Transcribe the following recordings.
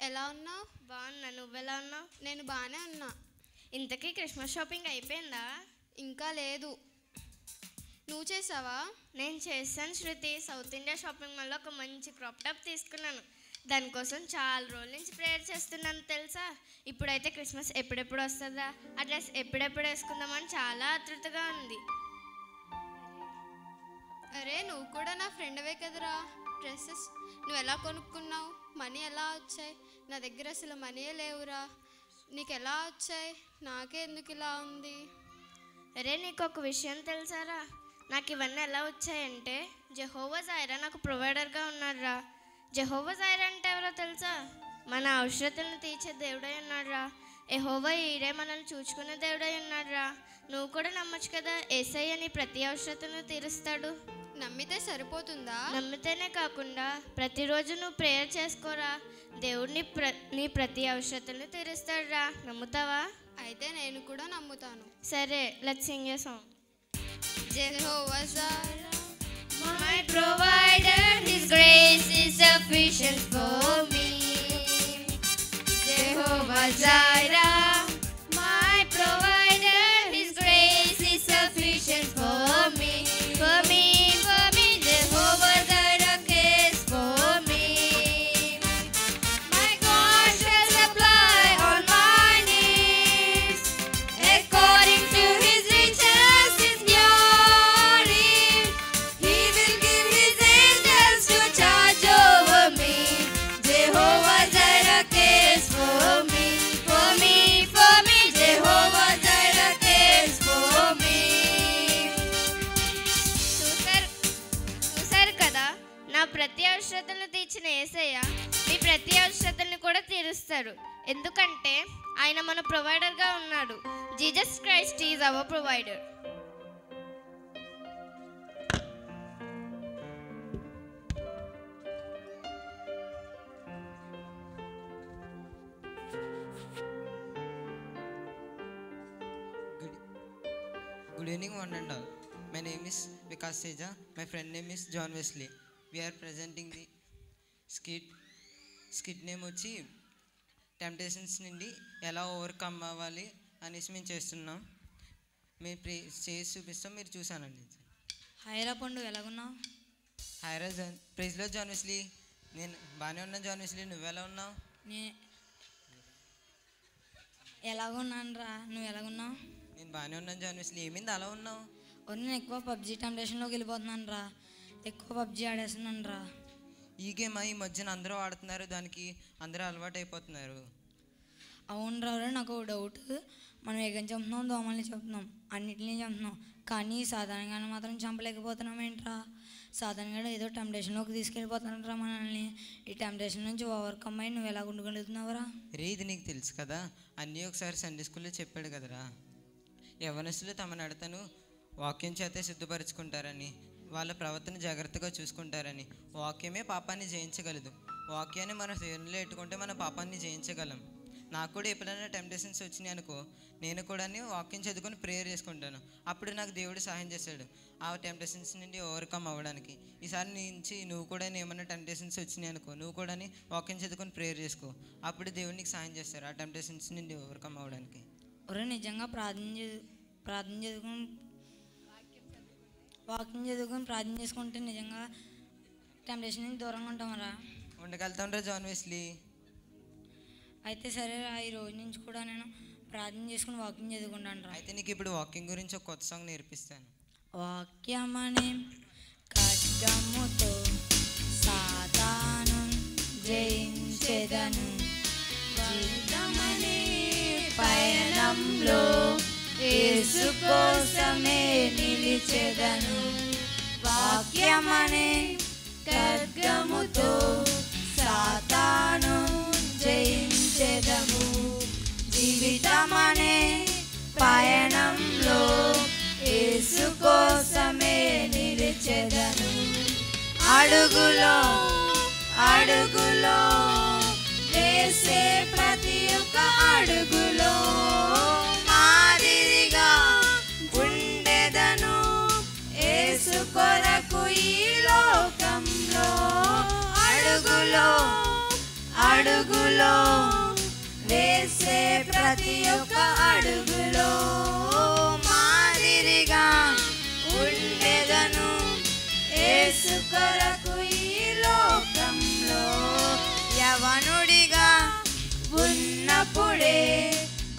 ఎలా ఉన్నావు? బాగున్నా, నువ్వెలా ఉన్నావు? నేను బాగానే ఉన్నా. ఇంతకీ క్రిస్మస్ షాపింగ్ అయిపోయిందా? ఇంకా లేదు. నువ్వు చేసావా? నేను చేశాను శృతి. సౌత్ ఇండియా షాపింగ్ మాల్లో ఒక మంచి క్రాప్ టాప్ తీసుకున్నాను. దానికోసం చాలా రోజుల నుంచి ప్రేయర్ చేస్తున్నాను తెలుసా. ఇప్పుడైతే క్రిస్మస్ ఎప్పుడెప్పుడు వస్తుందా, ఆ డ్రెస్ ఎప్పుడెప్పుడు వేసుకుందామని చాలా ఆతృతగా ఉంది. అరే, నువ్వు కూడా నా ఫ్రెండ్వే కదరా. డ్రెస్సెస్ నువ్వు ఎలా కొనుక్కున్నావు? మనీ ఎలా వచ్చాయి? నా దగ్గర అసలు మనీయే లేవురా. నీకు ఎలా వచ్చాయి? నాకే ఎందుకు ఇలా ఉంది? అరే, నీకు ఒక విషయం తెలుసారా? నాకు ఇవన్నీ ఎలా వచ్చాయంటే జెహోవా జైరా నాకు ప్రొవైడర్గా ఉన్నాడురా. జెహోవా జైరా అంటే ఎవరో తెలుసా? మన అవసరతలను తీర్చే దేవుడై ఉన్నాడురా. యెహోవా ఈడే మనల్ని చూచుకునే దేవుడై ఉన్నాడురా. నువ్వు కూడా నమ్మచ్చు కదా, యేసయ్య నీ ప్రతి అవసరతను తీరుస్తాడు. నమ్మితే సరిపోతుందా? నమ్మితేనే కాకుండా ప్రతిరోజు నువ్వు ప్రేయర్ చేసుకోరా, దేవుడిని నీ ప్రతి అవసరతను తీరుస్తాడురా. నమ్ముతావా? అయితే నేను కూడా నమ్ముతాను. సరే, let's Singh a song. Jehovah Jireh, My provider, His grace is sufficient for me. Jehovah Jireh, my provider, His grace is sufficient for me. For me, Jehovah Jireh cares for me. My God shall supply all my needs according to His riches in glory. He will give His angels to charge over me. Jehovah Jireh cares for me. For me, Jehovah Jireh cares for me. చూసారు కదా, నా ప్రతి అవసరతను తీర్చిన యేసయ్య మీ ప్రతి అవసరతను కూడా తీరుస్తాడు. ఎందుకంటే ఆయన మన ప్రొవైడర్గా ఉన్నాడు. Jesus Christ is our provider. Good evening, one and all. My name is Vikas Seja. My friend name is John Wesley. We are presenting the skit name వచ్చి టెంప్టేషన్స్ నుండి ఎలా ఓవర్కమ్ అవ్వాలి అనేసి మేము చేస్తున్నాం. మేము చేసి చూపిస్తాం, మీరు చూసానండి. హైరా పండు ఎలాగున్నావు? హాయ్ ప్రైజ్లో జాన్ వెస్లీ. నేను బాగానే ఉన్నాను జాన్ వెస్లీ, నువ్వెలా ఉన్నావు? ఎలాగున్నాను రా, నువ్వు ఎలాగున్నావు? నేను బాగానే ఉన్నాను జాన్ వెస్లీ. ఏమైంది అలా ఉన్నావు? నేను ఎక్కువ పబ్జీ టెంప్టేషన్లోకి వెళ్ళిపోతున్నాను రా. ఎక్కువ పబ్జీ ఆడేస్తున్నాను రా. ఈ గేమ్ ఈ మధ్యన అందరూ ఆడుతున్నారు, దానికి అందరూ అలవాటు అయిపోతున్నారు. అవును రా, నాకు డౌట్. మనం ఏగని చంపుతున్నాం, దోమల్ని చంపుతున్నాం, అన్నిటిని చంపుతున్నాం, కానీ సాధారణంగానే మాత్రం చంపలేకపోతున్నాం ఏంట్రా? సాధారణంగా ఏదో టెంప్టేషన్లోకి తీసుకెళ్ళిపోతున్నాడు రా మనల్ని. ఈ టెంప్టేషన్ నుంచి ఓవర్కమ్ అయ్యి నువ్వు ఎలా గుండుగలుగుతున్నావురా? రే, ఇది నీకు తెలుసు కదా, అన్నీ ఒకసారి సండే స్కూల్లో చెప్పాడు కదరా. యవనస్తులు తమ నడతను వాక్యం చేతే సిద్ధపరచుకుంటారని, వాళ్ళ ప్రవర్తన జాగ్రత్తగా చూసుకుంటారని. వాక్యమే పాపాన్ని జయించగలదు. వాక్యాన్ని మన హృదయంలో పెట్టుకుంటే మన పాపాన్ని జయించగలం. నాకు కూడా ఎప్పుడైనా టెంప్టేషన్స్ వచ్చినాయి అనుకో, నేను కూడా వాక్యం చదువుకొని ప్రేయర్ చేసుకుంటాను. అప్పుడు నాకు దేవుడు సహాయం చేశాడు ఆ టెంప్టేషన్స్ నుండి ఓవర్కమ్ అవ్వడానికి. ఈసారి నుంచి నువ్వు కూడా ఏమన్నా టెంప్టేషన్స్ వచ్చినాయి అనుకో, నువ్వు కూడా వాక్యం చదువుకొని ప్రేయర్ చేసుకో. అప్పుడు దేవుడు నీకు సహాయం చేస్తారు ఆ టెంప్టేషన్స్ నుండి ఓవర్కమ్ అవ్వడానికి. నిజంగా ప్రార్థన చదువుకొని వాక్యం చదువుకొని ప్రార్థన చేసుకుంటే నిజంగా టెంప్టేషన్ నుంచి దూరంగా ఉంటామరా? ఉండగలుగుతాం రా జాన్ వెస్లీ. అయితే సరే రా, ఈ రోజు నుంచి కూడా నేను ప్రార్థన చేసుకుని వాక్యం చదువుకుంటాను రా. అయితే నీకు ఇప్పుడు వాకింగ్ గురించి ఒక కొత్త సాంగ్ నేర్పిస్తాను. వాక్యమనే ఖడ్గముతో సాతాను జయించెదను, జీవితమనే పయనంలో యేసు కోసమే నిలిచెదను. వాక్యమనే ఖడ్గముతో సాతాను జయించెదము, జీవితమనే పయనంలో యేసు కోసమే నిలిచెదను. అడుగులో అడుగులో వేసే ప్రతి ఒక్క అడుగులో మాదిరిగా ఉండెదను యేసు కొరకు ఈ లోకంలో. అడుగులో అడుగు పరుగులో వేసే ప్రతి ఒక్క అడుగులో మాదిరిగా ఉండేదను యేసు కొరకు ఈ లోకంలో యవనుడిగా ఉన్నప్పుడే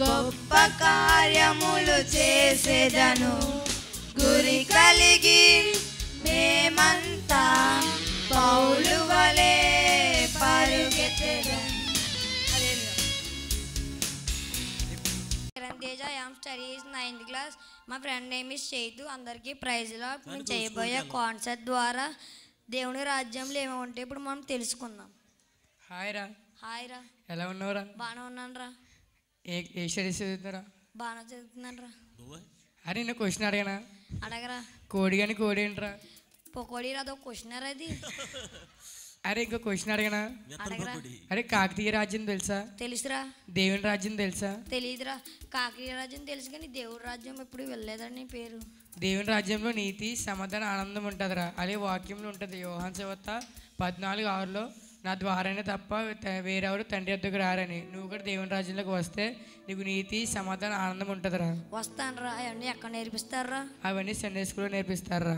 గొప్ప కార్యములు చేసేదను గురి కలిగి మేమంతా పౌలు వలె పరుగెత్తెదను. Teja I'm studies 9th class. మా ఫ్రెండ్ నేమ్ ఇస్ చైతు. అందరికీ ప్రైజ్లో మేము చేయబోయే కాన్సెప్ట్ ద్వారా దేవుని రాజ్యంలో ఏమో ఉంటే ఇప్పుడు మనం తెలుసుకుందాం. హాయ్ రా. హాయ్ రా. ఎలా ఉన్నావురా? బాగానే ఉన్నాను రా. ఏ స్టడీస్ చదువుతున్నారా? బాగానే చదువుతున్నాను రా. అరే నేను క్వశ్చన్ అడిగానా? అడగరా. కోడి కానీ కోడి ఏంట్రా? పొకోడి రాదో క్వశ్చనర్ అది. అరే ఇంకో క్వశ్చన్ అడిగానా? అడగరా. అరే కాకతీయ రాజ్యం తెలుసా? తెలుసురా. దేవుని రాజ్యం తెలుసా? తెలియదురా. కాకతీయ రాజ్యం తెలుసు కానీ దేవుడి రాజ్యం ఎప్పుడు వెళ్ళలేదని పేరు. దేవుని రాజ్యంలో నీతి సమాధానం ఆనందం ఉంటుందిరా. అదే వాక్యంలో ఉంటుంది. యోహాను సువార్త 14:6లో నా ద్వారానే తప్ప వేరెవరు తండ్రి వద్దకు రారని. నువ్వు కూడా దేవుని రాజ్యంలోకి వస్తే నీకు నీతి సమాధానం ఆనందం ఉంటుందిరా. వస్తాను రా. అవన్నీ ఎక్కడ నేర్పిస్తారా? అవన్నీ సండే స్కూల్లో నేర్పిస్తారా.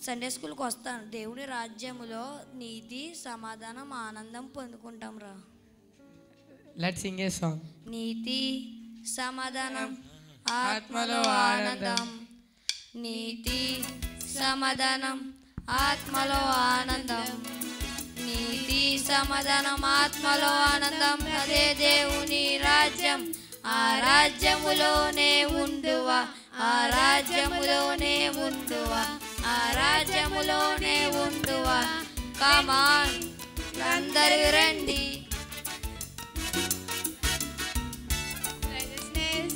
సండే స్కూల్కి వస్తాను. దేవుడి రాజ్యములో నీతి సమాధానం ఆనందం పొందుకుంటాం రా. Let's Singh A song. నీతి సమాధానం ఆత్మలో ఆనందం. నీతి సమాధానం ఆత్మలో ఆనందం. నీతి సమాధానం ఆత్మలో ఆనందం. అదే దేవుని రాజ్యం. ఆ రాజ్యములోనే ఉండువా. ఆ రాజ్యములోనే ఉండువా. ఆ రాజ్యములోనే ఉండువా. కమాన్ అందరూ రండి. Righteousness,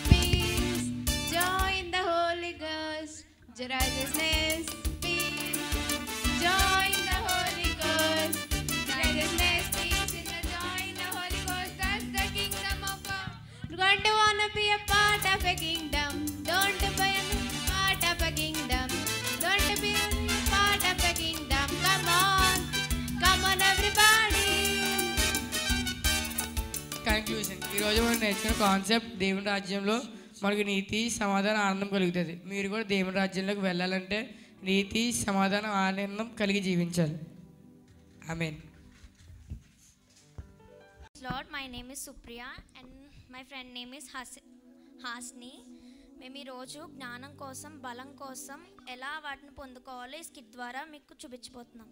peace, joy in the Holy Ghost. Righteousness, peace, joy in the Holy Ghost. Righteousness, peace, in the joy in the Holy Ghost. That's the kingdom of God. Don't you wanna be a part of a kingdom? Don't be a part of a kingdom. Don't be a part of a kingdom. Come on everybody. Conclusion. ఈరోజు మనం నేర్చుకున్న concept దేవుని రాజ్యంలో మనకు నీతి సమాధానం ఆనందం కలుగుతుంది. మీరు కూడా దేవుని రాజ్యంలోకి వెళ్ళాలంటే నీతి సమాధానం ఆనందం కలిగి జీవించాలి. ఆమేన్. Lord, my name is Supriya and my friend name is Hasni. మేము ఈరోజు జ్ఞానం కోసం బలం కోసం ఎలా వాటిని పొందుకోవాలో ఈ స్కిట్ ద్వారా మీకు చూపించబోతున్నాం.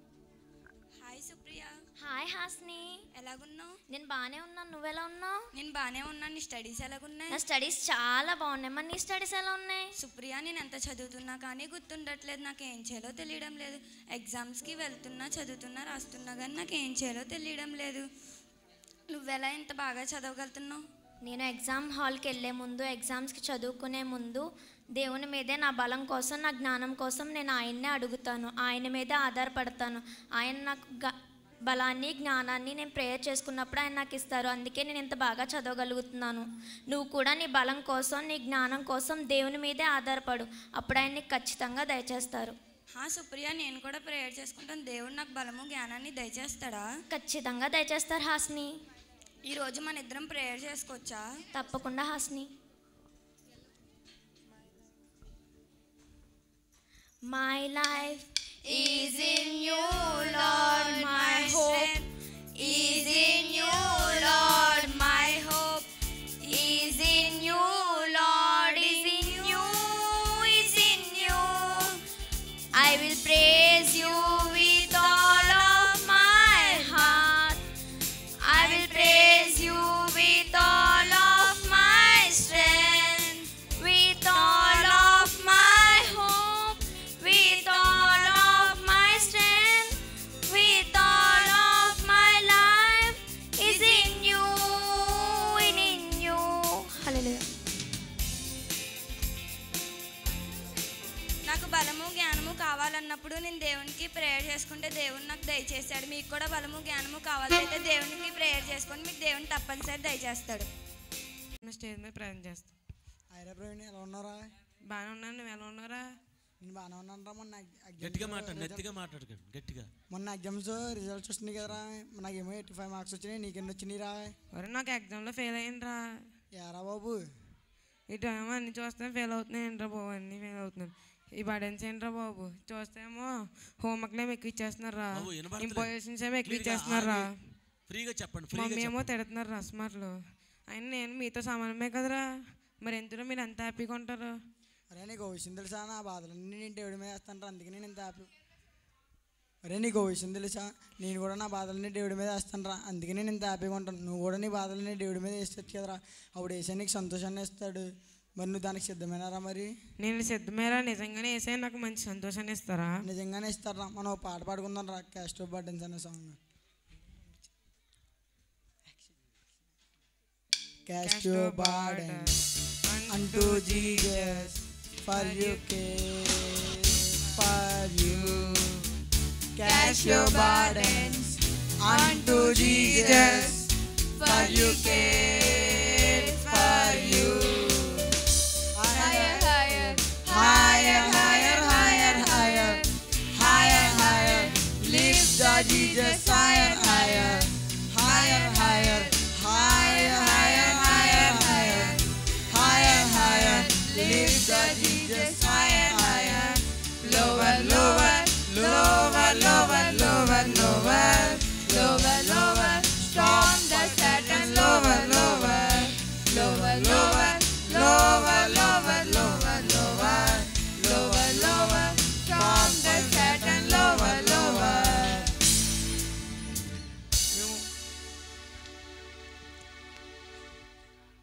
హాయ్ సుప్రియ. హాయ్ హాస్ని. ఎలాగున్నావు? నేను బాగానే ఉన్నాను. నువ్వెలా ఉన్నావు? నేను బాగానే ఉన్నాను. నీ స్టడీస్ ఎలాగున్నాయి? నా స్టడీస్ చాలా బాగున్నాయి. మరి నీ స్టడీస్ ఎలా ఉన్నాయి? సుప్రియ, నేను ఎంత చదువుతున్నా కానీ గుర్తుండట్లేదు. నాకు ఏం చేయాలో తెలియడం లేదు. ఎగ్జామ్స్కి వెళ్తున్నా, చదువుతున్నా, రాస్తున్నా కానీ నాకు ఏం చేయాలో తెలియడం లేదు. నువ్వెలా ఇంత బాగా చదవగలుగుతున్నావు? నేను ఎగ్జామ్ హాల్కి వెళ్ళే ముందు, ఎగ్జామ్స్కి చదువుకునే ముందు దేవుని మీదే నా బలం కోసం, నా జ్ఞానం కోసం నేను ఆయన్నే అడుగుతాను. ఆయన మీదే ఆధారపడతాను. ఆయన నాకు బలాన్ని, జ్ఞానాన్ని నేను ప్రేయర్ చేసుకున్నప్పుడు ఆయన నాకు ఇస్తారు. అందుకే నేను ఇంత బాగా చదవగలుగుతున్నాను. నువ్వు కూడా నీ బలం కోసం, నీ జ్ఞానం కోసం దేవుని మీదే ఆధారపడు. అప్పుడు ఆయన నీకు ఖచ్చితంగా దయచేస్తారు. సుప్రియ, నేను కూడా ప్రేయర్ చేసుకుంటాను. దేవుడు నాకు బలము, జ్ఞానాన్ని దయచేస్తాడా? ఖచ్చితంగా దయచేస్తారు హాస్ని. ఈరోజు మన ఇద్దరం ప్రేయర్ చేసుకోవచ్చా? తప్పకుండా Hasni. My life is in you, Lord. My hope is in you, Lord. My hope is in you, Lord. Is in you, is in you. I will praise you with all of my heart. I will praise you with all of my strength, with all of my hope, with all of my strength, with all of my life is in you, in you. Hallelujah. నాకు బలము, జ్ఞానము కావాలన్నప్పుడు నేను దేవునికి prayer చేసుకుంటే దేవుడు నాకు దయచేస్తాడు. మీకు కూడా బలము, జ్ఞానము కావాలంటే దేవునికి ప్రేయర్ చేసుకొని మీకు దేవుని తప్పనిసరి దయచేస్తాడు. స్టేజ్ మీద ప్రయాణం చేస్తాం. ఐరా ప్రవీణ్, ఎలా ఉన్నారా? బాగానే ఉన్నాను. నువ్వు ఎలా ఉన్నారా? నేను బాగానే ఉన్నాను రా. గట్టిగా మాట్లాడు, నెత్తిగా మాట్లాడకండి గట్టిగా. మొన్న ఎగ్జామ్స్ రిజల్ట్స్ వచ్చినాయి కదరా, నాకేమో 85 మార్క్స్ వచ్చినాయి, నీకెన్ని వచ్చినాయి రా? ఒరే నాకు ఎగ్జామ్లో ఫెయిల్ అయ్యిండ్రా. ఏరా బాబు, ఇటు ఏమో అన్ని చూస్తే ఫెయిల్ అవుతున్నాయి ఏంట్రా బాబు, అన్నీ ఫెయిల్ అవుతున్నాను. ఈ బర్డెన్స్ ఏంట్రా బాబు, చూస్తేమో హోంవర్క్లు ఏమో ఎక్కువ ఇచ్చేస్తున్నారా, బాబు, వినపడట్లేదు. ఇంపోజిషన్స్ ఏమో ఎక్కువ ఇచ్చేస్తున్నారా, ఫ్రీగా చెప్పండి, మమ్మీ ఫ్రీగా ఏమో చెప్పండి. తిడుతున్నారు రస్మార్లు. అయినా నేను మీతో సమానమే కదరా, మరి ఎందులో మీరు ఎంత హ్యాపీగా ఉంటారు? అరే నీకు ఓ విషయం తెలుసా, నా బాధలన్నీ నేను దేవుడి మీద వేస్తాను, అందుకే నేను ఇంత హ్యాపీ. అరే నీకు ఓ విషయం తెలుసా, నేను కూడా నా బాధలన్నీ దేవుడి మీద వేస్తాను రా, అందుకే నేను ఇంత హ్యాపీగా ఉంటాను. నువ్వు కూడా నీ బాధలన్నీ దేవుడి మీద వేసేచ్చు కదరా, అప్పుడు వేసే నీకు సంతోషాన్ని ఇస్తాడు. మరి నువ్వు దానికి సిద్ధమేనారా? మరి నేను సిద్ధమేరా, నిజంగానే వేసే నాకు మంచి సంతోషాన్ని ఇస్తారా? నిజంగానే ఇస్తారా? మనం ఒక పాట పాడుకుందాం రా, క్యాస్ట్ ఆఫ్ బర్డెన్స్ అనే song. Cast your burden unto Jesus, for you care for you. Cast your burdens unto Jesus, for you care for you. Higher, higher, higher, higher, higher, higher, higher, higher. Lift the Jesus higher, higher, higher, higher, higher, higher, higher, higher, higher, higher. Lift the Jesus higher, higher. Lower, lower, lower, lower, lower, lower, lower, lower. Storm the Satan, lower, lower, lower, lower, lower, lower, lower, lower, lower, lower. Storm the Satan, lower, lower.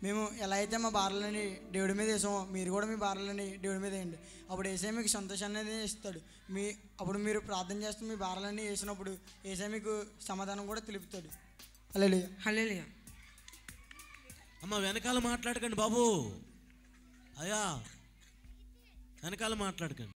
మేము ఎలా అయితే మా భారాలని దేవుడి మీద వేసామో మీరు కూడా మీ భారాలని దేవుడి మీద వేయండి. అప్పుడు ఏసై మీకు సంతోషాన్ని అనేది ఇస్తాడు. అప్పుడు మీరు ప్రార్థన చేస్తూ మీ భారాలన్నీ వేసినప్పుడు ఏసై మీకు సమాధానం కూడా తెలుపుతాడు. హల్లెలూయా, హల్లెలూయా. అమ్మ వెనకాల మాట్లాడకండి బాబు, అయ్యా వెనకాల మాట్లాడకండి.